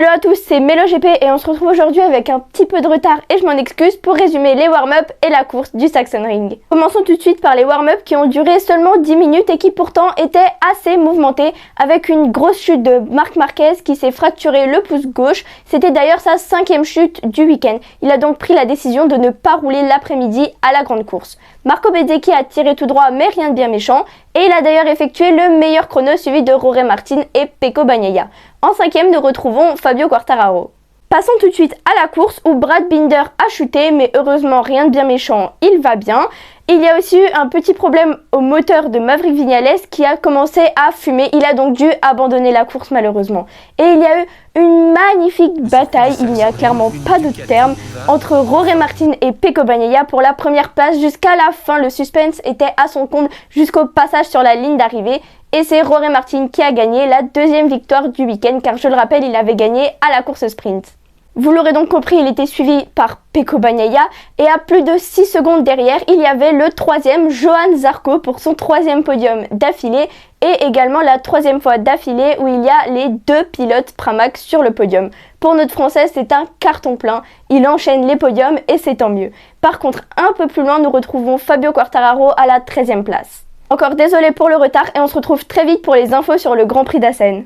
Hello à tous, c'est MeloGP et on se retrouve aujourd'hui avec un petit peu de retard et je m'en excuse pour résumer les warm-up et la course du Sachsenring. Commençons tout de suite par les warm-up qui ont duré seulement 10 minutes et qui pourtant étaient assez mouvementés avec une grosse chute de Marc Marquez qui s'est fracturé le pouce gauche. C'était d'ailleurs sa 5e chute du week-end. Il a donc pris la décision de ne pas rouler l'après-midi à la grande course. Marco Bezzecchi a tiré tout droit mais rien de bien méchant et il a d'ailleurs effectué le meilleur chrono suivi de Jorge Martin et Pecco Bagnaia. En 5e, nous retrouvons Fabio Quartararo. Passons tout de suite à la course où Brad Binder a chuté, mais heureusement rien de bien méchant, il va bien. Il y a aussi eu un petit problème au moteur de Maverick Viñales qui a commencé à fumer, il a donc dû abandonner la course malheureusement. Et il y a eu une magnifique bataille, il n'y a clairement pas d'autre terme, entre Jorge Martin et Pecco Bagnaia pour la première place jusqu'à la fin. Le suspense était à son comble jusqu'au passage sur la ligne d'arrivée. Et c'est Jorge Martin qui a gagné la 2e victoire du week-end, car je le rappelle, il avait gagné à la course sprint. Vous l'aurez donc compris, il était suivi par Pecco Bagnaia et à plus de 6 secondes derrière, il y avait le 3e, Johann Zarco, pour son 3e podium d'affilée et également la 3e fois d'affilée où il y a les 2 pilotes Pramac sur le podium. Pour notre Français, c'est un carton plein, il enchaîne les podiums et c'est tant mieux. Par contre, un peu plus loin, nous retrouvons Fabio Quartararo à la 13e place. Encore désolé pour le retard et on se retrouve très vite pour les infos sur le Grand Prix d'Assen.